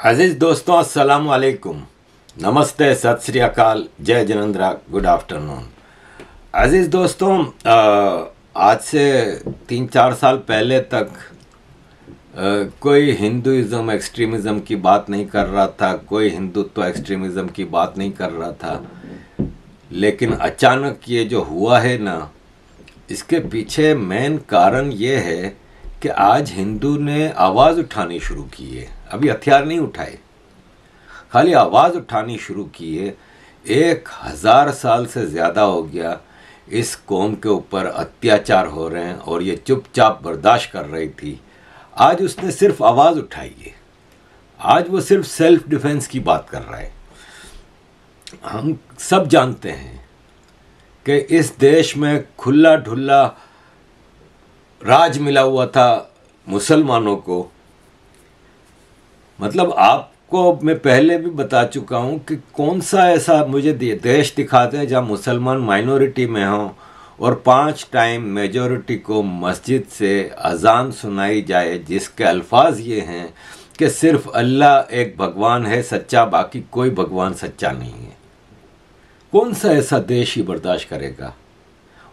अजीज दोस्तों, अस्सलाम वालेकुम, नमस्ते, सत श्री अकाल, जय जिनेंद्रा, गुड आफ्टरनून। अजीज दोस्तों, आज से 3-4 साल पहले तक कोई हिंदुइज़्म एक्सट्रीमिज़म की बात नहीं कर रहा था, कोई हिंदुत्व एक्सट्रीमिज़म की बात नहीं कर रहा था। लेकिन अचानक ये जो हुआ है ना, इसके पीछे मेन कारण ये है कि आज हिंदू ने आवाज़ उठानी शुरू की है। अभी हथियार नहीं उठाए, खाली आवाज़ उठानी शुरू की है। 1000 साल से ज़्यादा हो गया इस कौम के ऊपर अत्याचार हो रहे हैं और ये चुपचाप बर्दाश्त कर रही थी। आज उसने सिर्फ आवाज़ उठाई है, आज वो सिर्फ सेल्फ डिफेंस की बात कर रहा है। हम सब जानते हैं कि इस देश में खुला ढुल्ला राज मिला हुआ था मुसलमानों को। मतलब आपको मैं पहले भी बता चुका हूँ कि कौन सा ऐसा मुझे देश दिखाते हैं जहाँ मुसलमान माइनॉरिटी में हों और 5 टाइम मेजॉरिटी को मस्जिद से अजान सुनाई जाए, जिसके अल्फाज ये हैं कि सिर्फ अल्लाह एक भगवान है सच्चा, बाकी कोई भगवान सच्चा नहीं है। कौन सा ऐसा देश ही बर्दाश्त करेगा?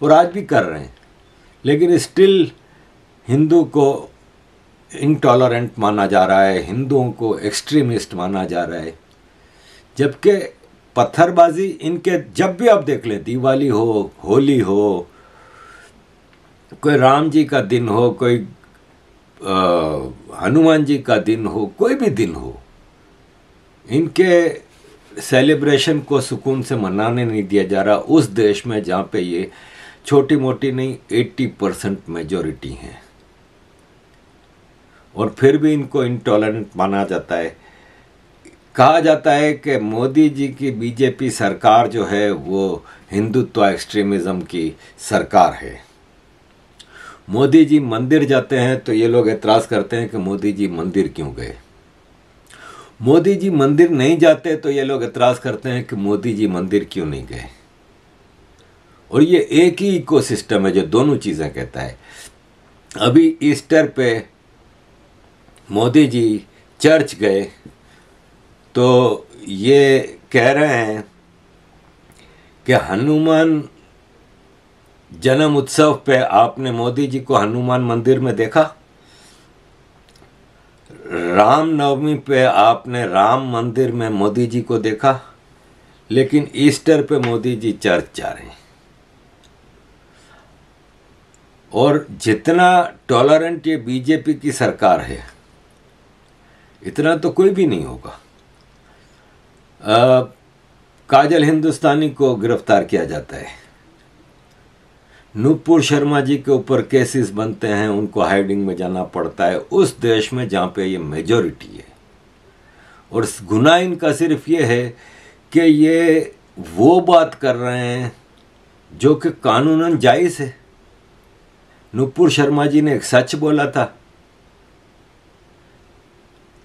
और आज भी कर रहे हैं, लेकिन स्टिल हिंदू को इंटॉलरेंट माना जा रहा है, हिंदुओं को एक्सट्रीमिस्ट माना जा रहा है। जबकि पत्थरबाजी इनके जब भी आप देख लें, दिवाली हो, होली हो, कोई राम जी का दिन हो, कोई हनुमान जी का दिन हो, कोई भी दिन हो, इनके सेलिब्रेशन को सुकून से मनाने नहीं दिया जा रहा उस देश में जहाँ पे ये छोटी मोटी नहीं 80% मेजॉरिटी हैं। और फिर भी इनको इंटॉलरेंट माना जाता है। कहा जाता है कि मोदी जी की बीजेपी सरकार जो है वो हिंदुत्व एक्सट्रीमिज़म की सरकार है। मोदी जी मंदिर जाते हैं तो ये लोग एतराज़ करते हैं कि मोदी जी मंदिर क्यों गए। मोदी जी मंदिर नहीं जाते तो ये लोग एतराज़ करते हैं कि मोदी जी मंदिर क्यों नहीं गए। और ये एक ही इकोसिस्टम है जो दोनों चीज़ें कहता है। अभी ईस्टर पे मोदी जी चर्च गए तो ये कह रहे हैं कि हनुमान जन्म उत्सव पे आपने मोदी जी को हनुमान मंदिर में देखा। राम नवमी पे आपने राम मंदिर में मोदी जी को देखा, लेकिन ईस्टर पे मोदी जी चर्च जा रहे हैं। और जितना टॉलरेंट ये बीजेपी की सरकार है, इतना तो कोई भी नहीं होगा। काजल हिंदुस्तानी को गिरफ्तार किया जाता है, नुपुर शर्मा जी के ऊपर केसेस बनते हैं, उनको हाइडिंग में जाना पड़ता है उस देश में जहाँ पे ये मेजॉरिटी है। और गुनाह इनका सिर्फ ये है कि ये वो बात कर रहे हैं जो कि कानूनन जायज़ है। नुपुर शर्मा जी ने एक सच बोला था,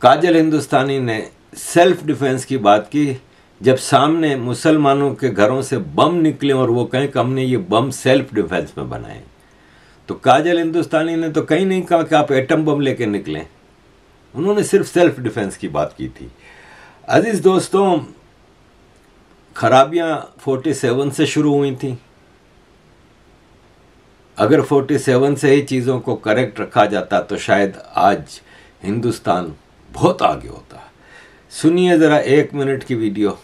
काजल हिंदुस्तानी ने सेल्फ डिफेंस की बात की। जब सामने मुसलमानों के घरों से बम निकले और वो कहें कि हमने ये बम सेल्फ डिफेंस में बनाए, तो काजल हिंदुस्तानी ने तो कहीं नहीं कहा कि आप एटम बम लेके निकलें। उन्होंने सिर्फ सेल्फ डिफेंस की बात की थी। अजीज दोस्तों, खराबियां 47 से शुरू हुई थी। अगर 47 से ही चीज़ों को करेक्ट रखा जाता तो शायद आज हिंदुस्तान बहुत आगे होता। सुनिए जरा 1 मिनट की वीडियो।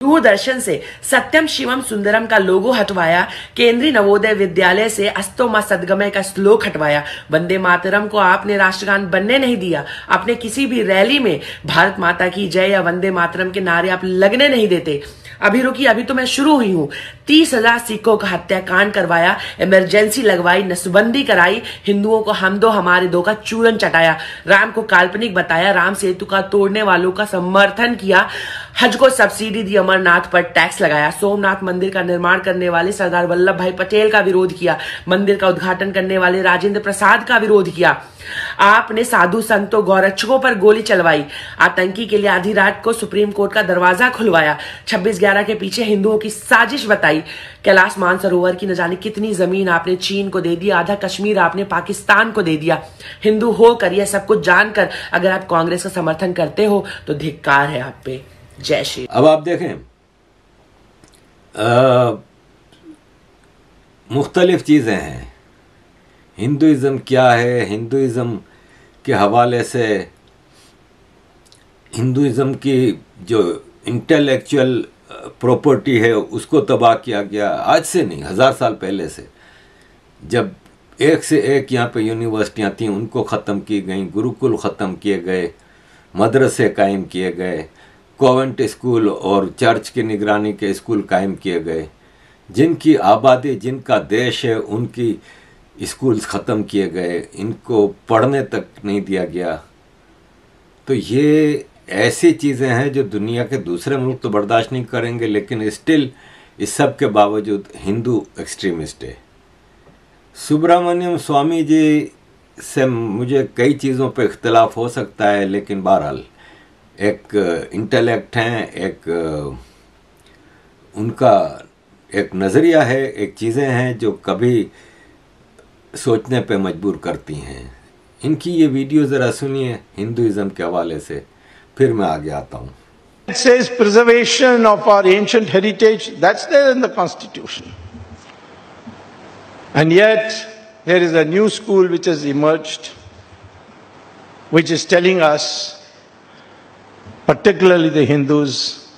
दूरदर्शन से सत्यम शिवम सुंदरम का लोगो हटवाया, केंद्रीय नवोदय विद्यालय से अस्तो मा सद्गमय का श्लोक हटवाया, वंदे मातरम को आपने राष्ट्रगान बनने नहीं दिया। अपने किसी भी रैली में भारत माता की जय या वंदे मातरम के नारे आप लगने नहीं देते। अभी रुकी, अभी तो मैं शुरू हुई हूँ। 30,000 सिखों का हत्याकांड करवाया, इमरजेंसी लगवाई, नसबंदी कराई, हिंदुओं को हम दो हमारे दो का चूरन चटाया, राम को काल्पनिक बताया, राम सेतु का तोड़ने वालों का समर्थन किया, हज को सब्सिडी दी, अमरनाथ पर टैक्स लगाया, सोमनाथ मंदिर का निर्माण करने वाले सरदार वल्लभ भाई पटेल का विरोध किया, मंदिर का उद्घाटन करने वाले राजेंद्र प्रसाद का विरोध किया। आपने साधु संतों गौरक्षकों पर गोली चलवाई, आतंकी के लिए आधी रात को सुप्रीम कोर्ट का दरवाजा खुलवाया, 26/11 के पीछे हिंदुओं की साजिश बताई, आई। कैलाश मानसरोवर की न जाने कितनी जमीन आपने चीन को दे दिया, आधा कश्मीर आपने पाकिस्तान को दे दिया। हिंदू होकर यह सब कुछ जानकर अगर आप कांग्रेस का समर्थन करते हो तो धिक्कार है आप पे। जय श्री। अब आप देखें, मुख्तलिफ चीज़ें हैं। हिंदुइज़्म क्या है, हिंदुइज़्म के हवाले से हिंदुइज़्म की जो इंटेलेक्चुअल प्रॉपर्टी है उसको तबाह किया गया। आज से नहीं, 1000 साल पहले से, जब एक से एक यहाँ पे यूनिवर्सिटियाँ थीं उनको ख़त्म की गई, गुरुकुल ख़त्म किए गए, मदरसे कायम किए गए, कॉन्वेंट स्कूल और चर्च की निगरानी के स्कूल कायम किए गए। जिनकी आबादी, जिनका देश है, उनकी स्कूल्स ख़त्म किए गए, इनको पढ़ने तक नहीं दिया गया। तो ये ऐसी चीज़ें हैं जो दुनिया के दूसरे मुल्क तो बर्दाश्त नहीं करेंगे, लेकिन स्टिल इस सब के बावजूद हिंदू एक्सट्रीमिस्ट है। सुब्रमण्यम स्वामी जी से मुझे कई चीज़ों पे इख्तलाफ हो सकता है, लेकिन बहरहाल एक इंटेलेक्ट हैं, एक उनका एक नज़रिया है, एक चीज़ें हैं जो कभी सोचने पे मजबूर करती हैं। इनकी ये वीडियो ज़रा सुनिए हिंदुइज़्म के हवाले से, फिर मैं आगे आता हूँ। It says preservation of our ancient heritage, that's there in the Constitution. And yet, there is a new school which has emerged, which is telling us, particularly the Hindus,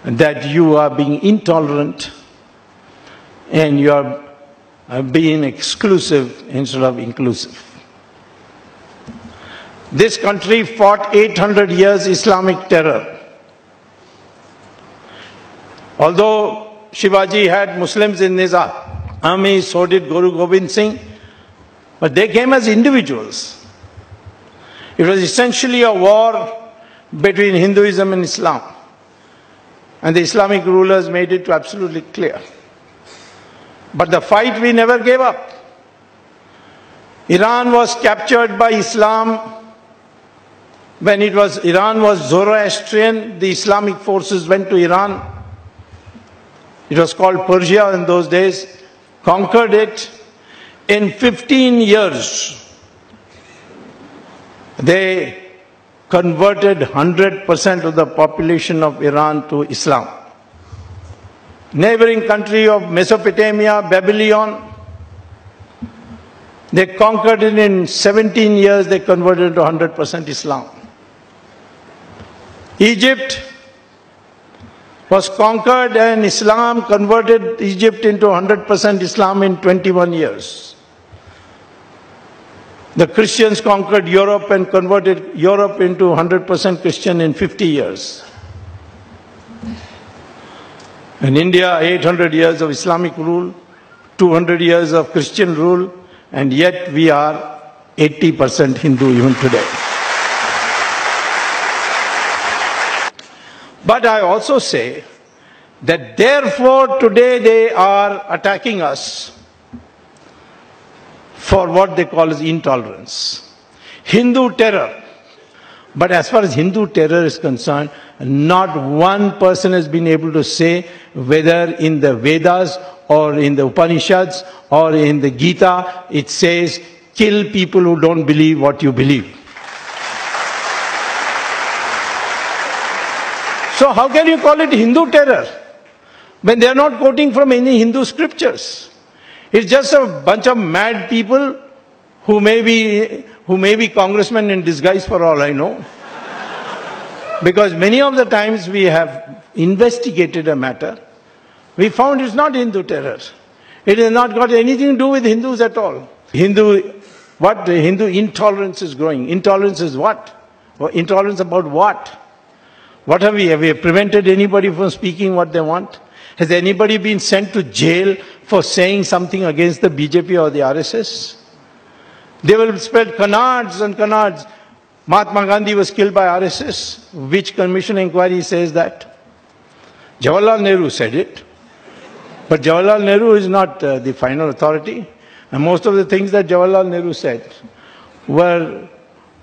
that you are being intolerant and you are being exclusive instead of inclusive. This country fought 800 years Islamic terror. Although Shivaji had Muslims in his army, so did Guru Gobind Singh, but they came as individuals. It was essentially a war between Hinduism and Islam. And the Islamic rulers made it absolutely clear. But the fight we never gave up. Iran was captured by Islam. When Iran was Zoroastrian, the Islamic forces went to Iran. It was called Persia in those days, conquered it. In 15 years, they converted 100% of the population of Iran to Islam. Neighboring country of Mesopotamia, Babylon, they conquered it in 17 years, they converted to 100% Islam. Egypt was conquered and Islam converted Egypt into 100% Islam in 21 years. The Christians conquered Europe and converted Europe into 100% Christian in 50 years. In India, 800 years of Islamic rule, 200 years of Christian rule, and yet we are 80% Hindu even today. But I also say that therefore today they are attacking us for what they call as intolerance. Hindu terror. But as far as Hindu terror is concerned, not one person has been able to say whether in the Vedas or in the Upanishads or in the Gita it says kill people who don't believe what you believe. So how can you call it Hindu terror when they are not quoting from any Hindu scriptures? It's just a bunch of mad people who may be congressmen in disguise for all I know. Because many of the times we have investigated a matter, we found it's not Hindu terror. It has not got anything to do with Hindus at all. Hindu intolerance is growing. Intolerance is what? Or intolerance about what? What have we? Have we prevented anybody from speaking what they want? Has anybody been sent to jail for saying something against the BJP or the RSS? They will spread canards and canards. Mahatma Gandhi was killed by RSS. Which commission inquiry says that? Jawaharlal Nehru said it. But Jawaharlal Nehru is not the final authority. And most of the things that Jawaharlal Nehru said were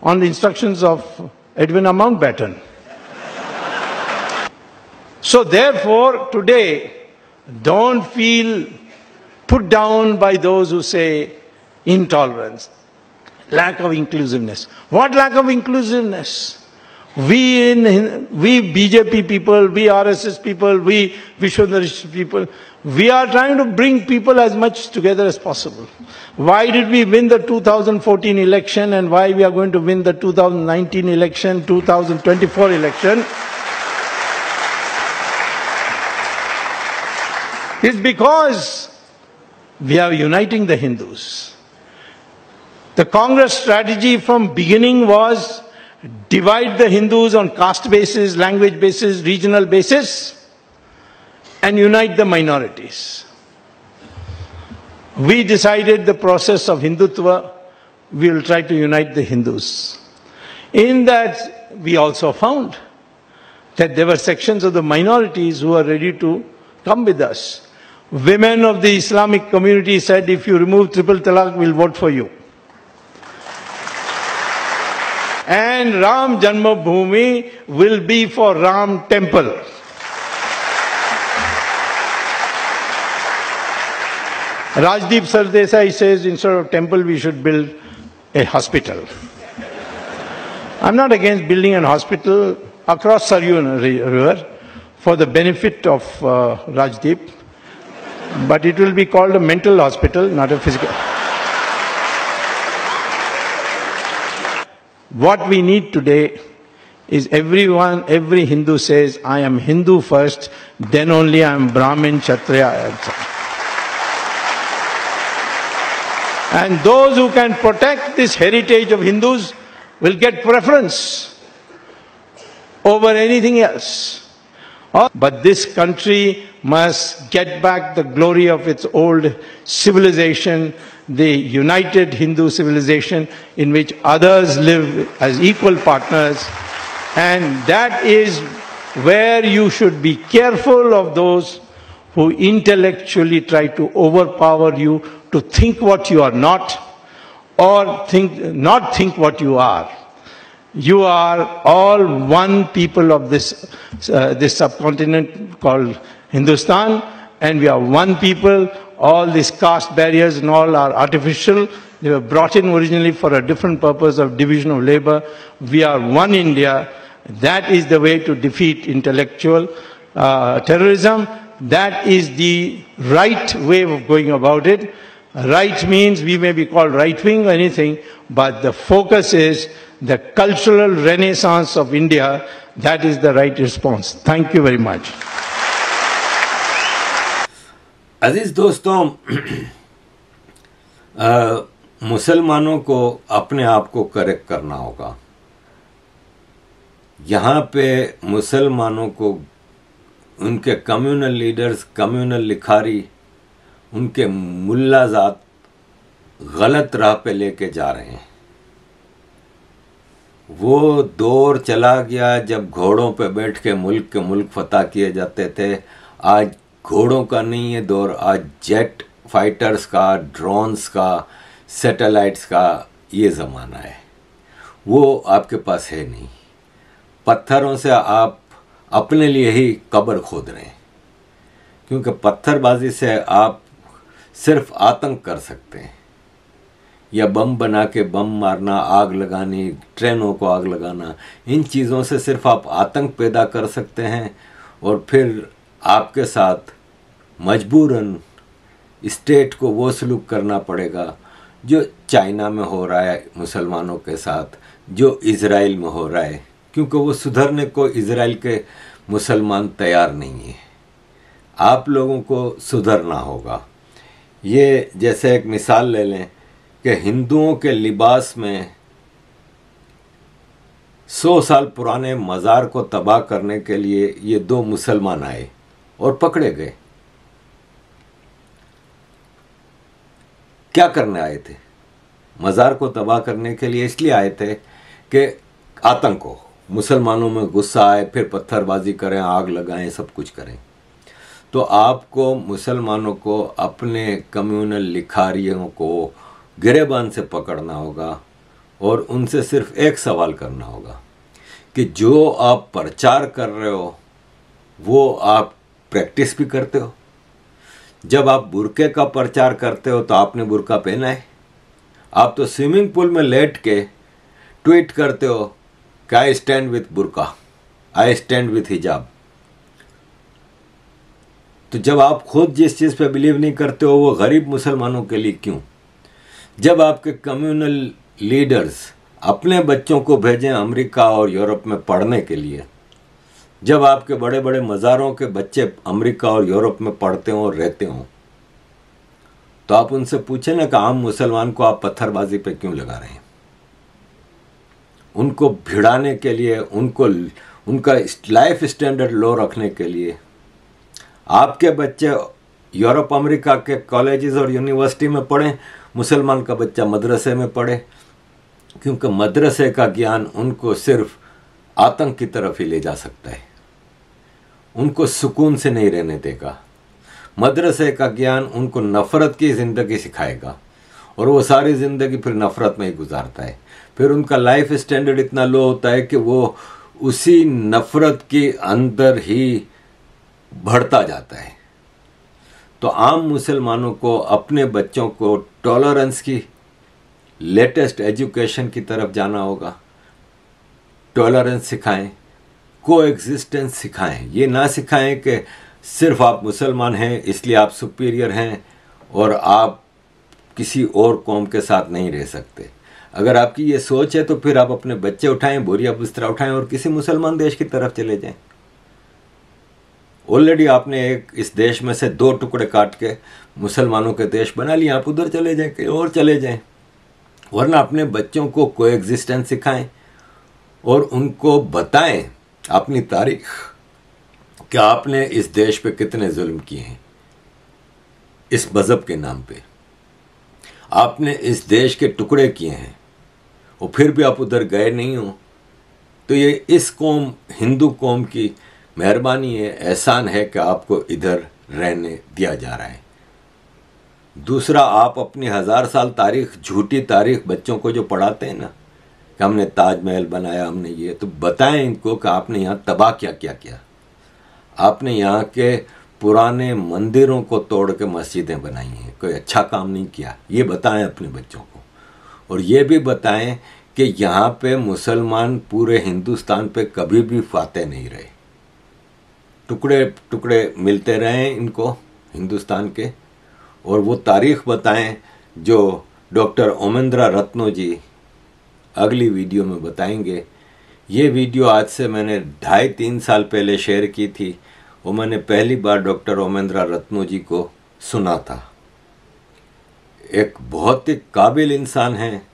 on the instructions of Edwina Mountbatten. So therefore, today, Don't feel put down by those who say intolerance, lack of inclusiveness. What lack of inclusiveness? We BJP people, we RSS people, we Vishwadharishta people, we are trying to bring people as much together as possible. Why did we win the 2014 election and why we are going to win the 2019 election, 2024 election? It's because we are uniting the Hindus. The Congress strategy from beginning was divide the Hindus on caste basis, language basis, regional basis, and unite the minorities. We decided the process of Hindutva, we will try to unite the Hindus. In that, we also found that there were sections of the minorities who are ready to come with us. Women of the Islamic community said, if you remove triple talaq, we'll vote for you. And Ram Janmabhoomi will be for Ram Temple. Rajdeep Sardesai says instead of temple we should build a hospital. I'm not against building a hospital across Saryu River for the benefit of Rajdeep, but it will be called a mental hospital, not a physical. What we need today is every Hindu says, I am Hindu first, then only I am Brahmin, Kshatriya, etc. And those who can protect this heritage of Hindus will get preference over anything else. But this country must get back the glory of its old civilization, the united Hindu civilization in which others live as equal partners. And that is where you should be careful of those who intellectually try to overpower you to think what you are not, or not think what you are. You are all one people of this subcontinent called Hindustan, and we are one people. All these caste barriers and all are artificial. They were brought in originally for a different purpose of division of labor. We are one India. That is the way to defeat intellectual terrorism. That is the right way of going about it. Right means we may be called right-wing or anything, but the focus is the cultural renaissance of India. That is the right response. Thank you very much. अजीज दोस्तों, मुसलमानों को अपने आप को correct करना होगा। यहाँ पे मुसलमानों को उनके कम्युनल लीडर्स, कम्युनल लिखारी, उनके मुल्लाजात गलत राह पे लेके जा रहे हैं। वो दौर चला गया जब घोड़ों पे बैठ के मुल्क फतह किए जाते थे। आज घोड़ों का नहीं है दौर, आज जेट फाइटर्स का, ड्रोन्स का, सैटेलाइट्स का ये ज़माना है। वो आपके पास है नहीं। पत्थरों से आप अपने लिए ही कब्र खोद रहे हैं, क्योंकि पत्थरबाजी से आप सिर्फ आतंक कर सकते हैं, या बम बना के बम मारना, आग लगानी, ट्रेनों को आग लगाना, इन चीज़ों से सिर्फ आप आतंक पैदा कर सकते हैं। और फिर आपके साथ मजबूरन स्टेट को वो सलूक करना पड़ेगा जो चाइना में हो रहा है मुसलमानों के साथ, जो इज़राइल में हो रहा है, क्योंकि वो सुधरने को इज़राइल के मुसलमान तैयार नहीं है। आप लोगों को सुधरना होगा। ये जैसे एक मिसाल ले लें कि हिंदुओं के लिबास में 100 साल पुराने मज़ार को तबाह करने के लिए ये दो मुसलमान आए और पकड़े गए। क्या करने आए थे? मज़ार को तबाह करने के लिए इसलिए आए थे कि आतंक हो, मुसलमानों में गुस्सा आए, फिर पत्थरबाजी करें, आग लगाएं, सब कुछ करें। तो आपको मुसलमानों को अपने कम्युनल लिखारियों को गिरेबान से पकड़ना होगा और उनसे सिर्फ एक सवाल करना होगा कि जो आप प्रचार कर रहे हो वो आप प्रैक्टिस भी करते हो? जब आप बुर्के का प्रचार करते हो तो आपने बुर्का पहना है? आप तो स्विमिंग पूल में लेट के ट्वीट करते हो कि I stand with burqa, I stand with hijab. तो जब आप खुद जिस चीज़ पे बिलीव नहीं करते हो वो गरीब मुसलमानों के लिए क्यों? जब आपके कम्युनल लीडर्स अपने बच्चों को भेजें अमेरिका और यूरोप में पढ़ने के लिए, जब आपके बड़े बड़े मज़ारों के बच्चे अमेरिका और यूरोप में पढ़ते हों और रहते हों, तो आप उनसे पूछें ना कि आम मुसलमान को आप पत्थरबाजी पे क्यों लगा रहे हैं? उनको भिड़ाने के लिए, उनको उनका लाइफ स्टैंडर्ड लो रखने के लिए। आपके बच्चे यूरोप अमेरिका के कॉलेजेस और यूनिवर्सिटी में पढ़ें, मुसलमान का बच्चा मदरसे में पढ़े, क्योंकि मदरसे का ज्ञान उनको सिर्फ आतंक की तरफ ही ले जा सकता है, उनको सुकून से नहीं रहने देगा। मदरसे का ज्ञान उनको नफ़रत की ज़िंदगी सिखाएगा और वो सारी ज़िंदगी फिर नफ़रत में ही गुजारता है। फिर उनका लाइफ स्टैंडर्ड इतना लो होता है कि वो उसी नफ़रत के अंदर ही बढ़ता जाता है। तो आम मुसलमानों को अपने बच्चों को टॉलरेंस की लेटेस्ट एजुकेशन की तरफ जाना होगा। टॉलरेंस सिखाएं, को एग्जिस्टेंस सिखाएं। ये ना सिखाएं कि सिर्फ आप मुसलमान हैं इसलिए आप सुपीरियर हैं और आप किसी और कौम के साथ नहीं रह सकते। अगर आपकी ये सोच है तो फिर आप अपने बच्चे उठाएं, बोरिया बिस्तरा उठाएं और किसी मुसलमान देश की तरफ चले जाएं। ऑलरेडी आपने इस देश में से 2 टुकड़े काट के मुसलमानों के देश बना लिए, आप उधर चले जाएं, कहीं और चले जाएं। वरना अपने बच्चों को कोएग्जिस्टेंस सिखाएं और उनको बताएं अपनी तारीख कि आपने इस देश पे कितने जुल्म किए हैं, इस मज़हब के नाम पे आपने इस देश के टुकड़े किए हैं और फिर भी आप उधर गए नहीं हो। तो ये इस कौम, हिंदू कौम की मेहरबानी है, एहसान है कि आपको इधर रहने दिया जा रहा है। दूसरा, आप अपनी 1000 साल तारीख, झूठी तारीख बच्चों को जो पढ़ाते हैं ना कि हमने ताजमहल बनाया, हमने ये, तो बताएं इनको कि आपने यहाँ तबाह क्या क्या किया। आपने यहाँ के पुराने मंदिरों को तोड़ के मस्जिदें बनाई हैं, कोई अच्छा काम नहीं किया। ये बताएं अपने बच्चों को। और ये भी बताएं कि यहाँ पे मुसलमान पूरे हिंदुस्तान पे कभी भी फातेह नहीं रहे, टुकड़े टुकड़े मिलते रहे इनको हिंदुस्तान के। और वो तारीख बताएं जो डॉक्टर ओमेंद्रा रत्नो जी अगली वीडियो में बताएंगे। ये वीडियो आज से मैंने 2.5-3 साल पहले शेयर की थी और मैंने पहली बार डॉक्टर ओमेंद्रा रत्नो जी को सुना था। एक बहुत ही काबिल इंसान हैं।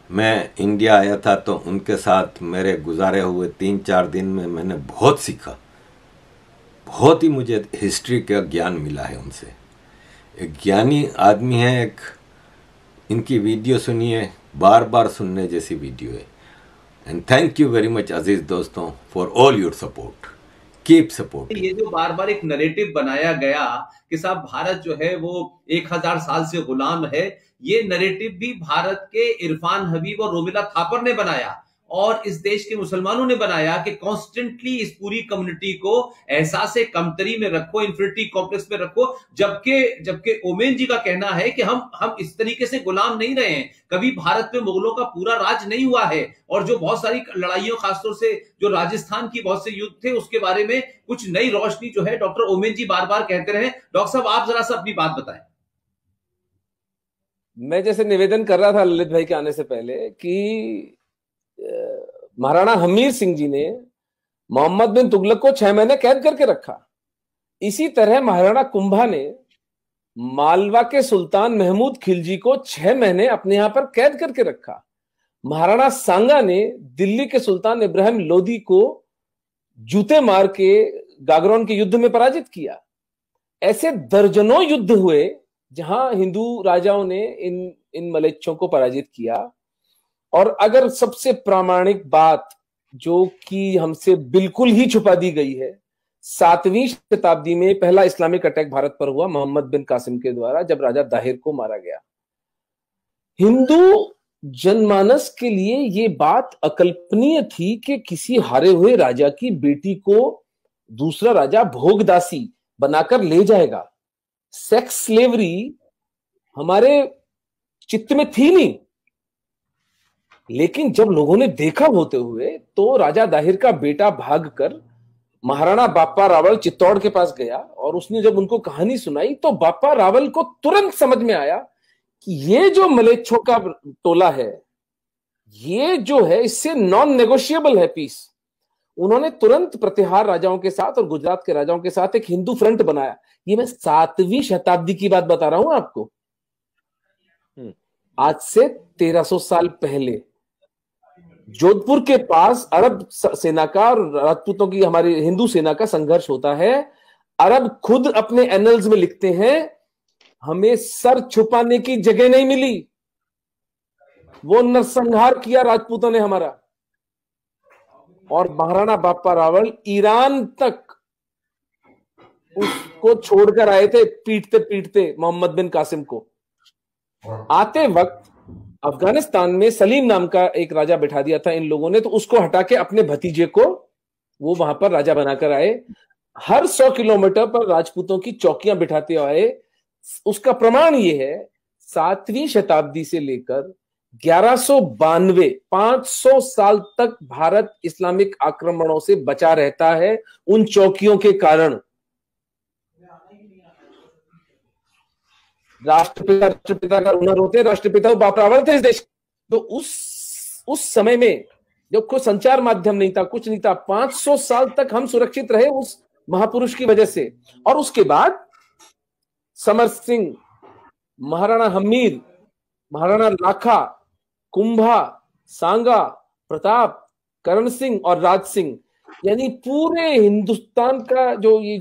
मैं इंडिया आया था तो उनके साथ मेरे गुजारे हुए 3-4 दिन में मैंने बहुत सीखा, बहुत ही मुझे हिस्ट्री का ज्ञान मिला है उनसे। एक ज्ञानी आदमी है। एक इनकी वीडियो सुनिए, बार बार सुनने जैसी वीडियो है। And thank you very much अजीज दोस्तों for all your support, keep support. ये जो बार बार एक नैरेटिव बनाया गया कि साहब भारत जो है वो 1000 साल से गुलाम है, ये नैरेटिव भी भारत के इरफान हबीब और रोमिला थापर ने बनाया और इस देश के मुसलमानों ने बनाया कि कॉन्स्टेंटली इस पूरी कम्युनिटी को एहसास कमतरी में रखो, इंफिनिटी कॉम्प्लेक्स में रखो। जबकि ओमेन जी का कहना है कि हम इस तरीके से गुलाम नहीं रहे हैं, कभी भारत में मुगलों का पूरा राज नहीं हुआ है। और जो बहुत सारी लड़ाइयों, खासतौर से जो राजस्थान की बहुत से युद्ध थे, उसके बारे में कुछ नई रोशनी जो है डॉक्टर ओमेन जी बार बार कहते रहे। डॉक्टर साहब, आप जरा सा अपनी बात बताएं। मैं जैसे निवेदन कर रहा था ललित भाई के आने से पहले कि महाराणा हमीर सिंह जी ने मोहम्मद बिन तुगलक को 6 महीने कैद करके रखा। इसी तरह महाराणा कुंभा ने मालवा के सुल्तान महमूद खिलजी को 6 महीने अपने यहां पर कैद करके रखा। महाराणा सांगा ने दिल्ली के सुल्तान इब्राहिम लोदी को जूते मार के गागरोन के युद्ध में पराजित किया। ऐसे दर्जनों युद्ध हुए जहां हिंदू राजाओं ने इन मलेच्छों को पराजित किया। और अगर सबसे प्रामाणिक बात जो कि हमसे बिल्कुल ही छुपा दी गई है, 7वीं शताब्दी में पहला इस्लामिक अटैक भारत पर हुआ मोहम्मद बिन कासिम के द्वारा, जब राजा दाहिर को मारा गया। हिंदू जनमानस के लिए ये बात अकल्पनीय थी कि किसी हारे हुए राजा की बेटी को दूसरा राजा भोगदासी बनाकर ले जाएगा। सेक्स स्लेवरी हमारे चित्त में थी नहीं, लेकिन जब लोगों ने देखा होते हुए तो राजा दाहिर का बेटा भागकर महाराणा बाप्पा रावल चित्तौड़ के पास गया और उसने जब उनको कहानी सुनाई तो बाप्पा रावल को तुरंत समझ में आया कि ये जो मलेच्छों का टोला है, ये जो है इससे नॉन नेगोशिएबल है पीस। उन्होंने तुरंत प्रतिहार राजाओं के साथ और गुजरात के राजाओं के साथ एक हिंदू फ्रंट बनाया। ये मैं 7वीं शताब्दी की बात बता रहा हूं आपको, आज से 1300 साल पहले जोधपुर के पास अरब सेना का और राजपूतों की हमारी हिंदू सेना का संघर्ष होता है। अरब खुद अपने एनल्स में लिखते हैं, हमें सर छुपाने की जगह नहीं मिली, वो नरसंहार किया राजपूतों ने हमारा। और महाराणा बाप्पा रावल ईरान तक उसको छोड़कर आए थे, पीटते पीटते मोहम्मद बिन कासिम को। आते वक्त अफगानिस्तान में सलीम नाम का एक राजा बिठा दिया था इन लोगों ने, तो उसको हटा के अपने भतीजे को वो वहां पर राजा बनाकर आए। हर 100 किलोमीटर पर राजपूतों की चौकियां बिठाते आए। उसका प्रमाण ये है, 7वीं शताब्दी से लेकर 1192 500 साल तक भारत इस्लामिक आक्रमणों से बचा रहता है उन चौकियों के कारण। राष्ट्रपिता का हुनर होते, राष्ट्रपिता बाप रावल थे इस देश। तो उस समय में जब कोई संचार माध्यम नहीं था, कुछ नहीं था, 500 साल तक हम सुरक्षित रहे उस महापुरुष की वजह से। और उसके बाद समर सिंह, महाराणा हमीर, महाराणा लाखा, कुंभा, सांगा, प्रताप, करण सिंह और राज सिंह, यानी पूरे हिंदुस्तान का ये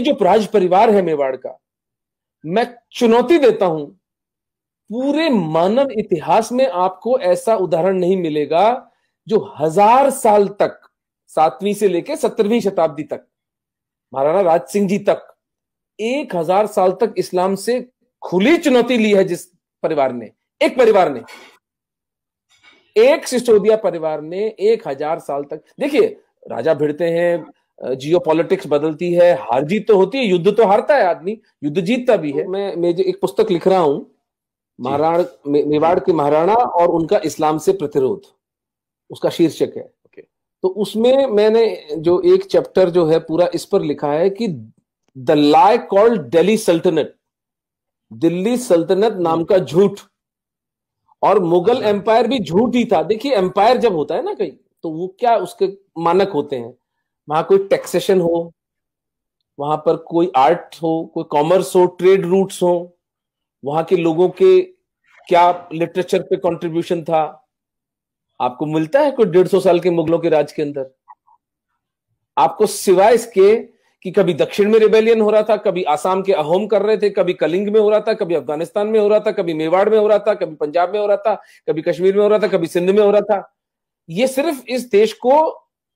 जो राज परिवार है मेवाड़ का, मैं चुनौती देता हूं, पूरे मानव इतिहास में आपको ऐसा उदाहरण नहीं मिलेगा जो 1000 साल तक, 7वीं से लेकर 17वीं शताब्दी तक, महाराणा राज सिंह जी तक 1000 साल तक इस्लाम से खुली चुनौती ली है। जिस परिवार ने, एक परिवार ने, एक सिसोदिया परिवार ने 1000 साल तक, देखिए राजा भिड़ते हैं, जियो पॉलिटिक्स बदलती है, हार जीत तो होती है, युद्ध तो हारता है आदमी, युद्ध जीतता भी है। मैं जो एक पुस्तक लिख रहा हूं, मेवाड़ के महाराणा और उनका इस्लाम से प्रतिरोध, उसका शीर्षक है। तो उसमें मैंने जो एक चैप्टर जो है पूरा इस पर लिखा है कि द लाई कॉल्ड दिल्ली सल्तनत, दिल्ली सल्तनत नाम का झूठ, और मुगल एम्पायर भी झूठ ही था। देखिए एम्पायर जब होता है ना कहीं, तो वो क्या उसके मानक होते हैं, वहां कोई टैक्सेशन हो, वहां पर कोई आर्ट हो, कोई कॉमर्स हो, ट्रेड रूट्स हो, वहां के लोगों के क्या लिटरेचर पे कंट्रीब्यूशन था, आपको मिलता है कोई 150 साल के मुगलों के राज के अंदर? आपको सिवाय इसके कि कभी दक्षिण में रिबेलियन हो रहा था, कभी आसाम के अहोम कर रहे थे, कभी कलिंग में हो रहा था, कभी अफगानिस्तान में हो रहा था, कभी मेवाड़ में हो रहा था, कभी पंजाब में हो रहा था, कभी कश्मीर में हो रहा था, कभी सिंध में हो रहा था। ये सिर्फ इस देश को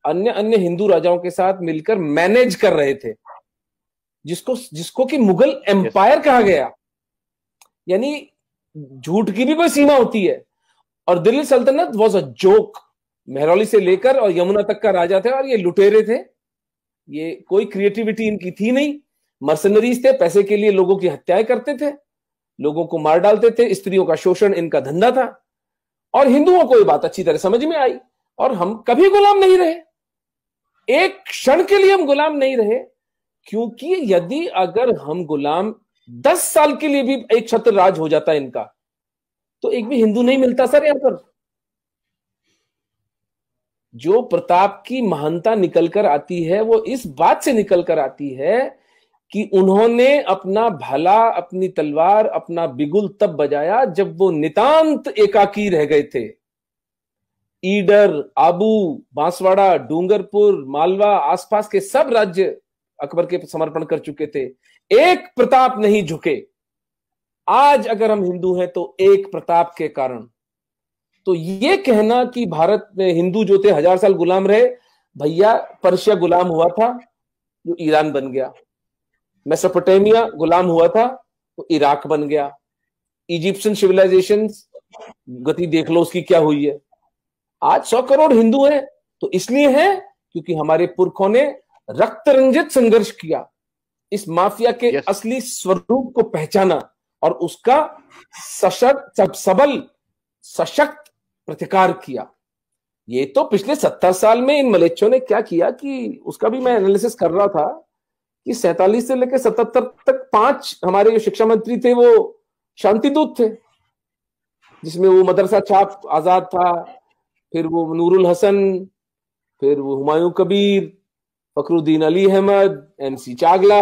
अन्य हिंदू राजाओं के साथ मिलकर मैनेज कर रहे थे, जिसको कि मुगल एम्पायर कहा गया। यानी झूठ की भी कोई सीमा होती है। और दिल्ली सल्तनत वॉज अ जोक। मेहरौली से लेकर और यमुना तक का राजा थे, और ये लुटेरे थे, ये कोई क्रिएटिविटी इनकी थी नहीं, मर्सनरीज थे, पैसे के लिए लोगों की हत्याएं करते थे, लोगों को मार डालते थे, स्त्रियों का शोषण इनका धंधा था। और हिंदुओं को ये बात अच्छी तरह समझ में आई, और हम कभी गुलाम नहीं रहे, एक क्षण के लिए हम गुलाम नहीं रहे। क्योंकि यदि अगर हम गुलाम 10 साल के लिए भी एक छत्र राज हो जाता इनका, तो एक भी हिंदू नहीं मिलता सर यहां पर। जो प्रताप की महानता निकल कर आती है वो इस बात से निकल कर आती है कि उन्होंने अपना भाला, अपनी तलवार, अपना बिगुल तब बजाया जब वो नितांत एकाकी रह गए थे। ईडर, आबू, बांसवाड़ा, डूंगरपुर, मालवा, आसपास के सब राज्य अकबर के समर्पण कर चुके थे, एक प्रताप नहीं झुके। आज अगर हम हिंदू हैं तो एक प्रताप के कारण। तो ये कहना कि भारत में हिंदू जो थे 1000 साल गुलाम रहे, भैया पर्शिया गुलाम हुआ था जो ईरान बन गया, मेसोपोटामिया गुलाम हुआ था तो इराक बन गया, इजिप्शियन सिविलाइजेशन गति देख लो उसकी क्या हुई है। आज 100 करोड़ हिंदू हैं तो इसलिए है क्योंकि हमारे पुरखों ने रक्त रंजित संघर्ष किया, इस माफिया के असली स्वरूप को पहचाना और उसका सबल सशक्त प्रतिकार किया। ये तो पिछले 70 साल में इन मलेच्छों ने क्या किया कि उसका भी मैं एनालिसिस कर रहा था कि 47 से लेकर 77 तक 5 हमारे जो शिक्षा मंत्री थे वो शांति दूत थे, जिसमें वो मदरसा छाप आजाद था, फिर वो नूरुल हसन, फिर वो हुमायूं कबीर, फखरुद्दीन अली अहमद, MC चागला।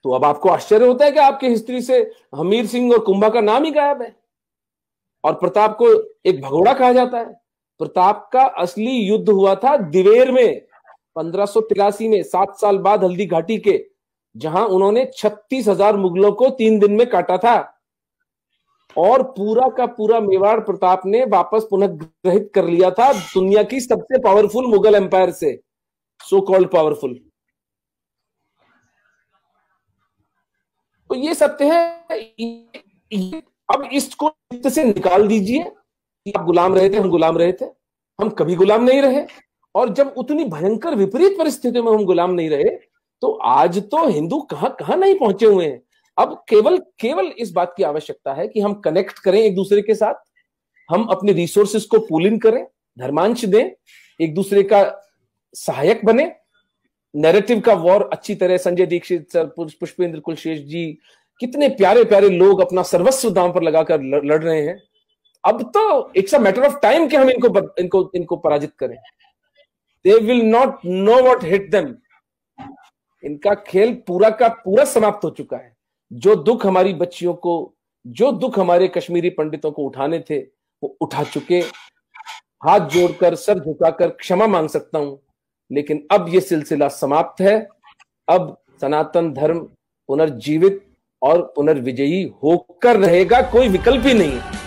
तो अब आपको आश्चर्य होता है कि आपकी हिस्ट्री से हमीर सिंह और कुंभा का नाम ही गायब है, और प्रताप को एक भगोड़ा कहा जाता है। प्रताप का असली युद्ध हुआ था दिवेर में 1583 में, 7 साल बाद हल्दी घाटी के, जहां उन्होंने 36,000 मुगलों को 3 दिन में काटा था, और पूरा का पूरा मेवाड़ प्रताप ने वापस पुनः ग्रहित कर लिया था दुनिया की सबसे पावरफुल मुगल एम्पायर से, सो कॉल्ड पावरफुल। तो ये सत्य है। अब इसको से निकाल दीजिए कि आप गुलाम रहे थे, हम गुलाम रहे थे, हम कभी गुलाम नहीं रहे। और जब उतनी भयंकर विपरीत परिस्थितियों में हम गुलाम नहीं रहे, तो आज तो हिंदू कहां कहां नहीं पहुंचे हुए हैं। अब केवल इस बात की आवश्यकता है कि हम कनेक्ट करें एक दूसरे के साथ, हम अपने रिसोर्सेस को पूलिंग करें, धर्मांश दें, एक दूसरे का सहायक बने। नैरेटिव का वॉर अच्छी तरह संजय दीक्षित सर, पुष्पेंद्र कुलशेष जी, कितने प्यारे प्यारे लोग अपना सर्वस्व दांव पर लगाकर लड़ रहे हैं। अब तो it's a matter of time कि हम इनको पराजित करें। They will not know what hit them. इनका खेल पूरा का पूरा समाप्त हो चुका है। जो दुख हमारी बच्चियों को, जो दुख हमारे कश्मीरी पंडितों को उठाने थे, वो उठा चुके। हाथ जोड़कर, सर झुकाकर क्षमा मांग सकता हूं, लेकिन अब ये सिलसिला समाप्त है। अब सनातन धर्म पुनर्जीवित और पुनर्विजयी होकर रहेगा, कोई विकल्प ही नहीं है।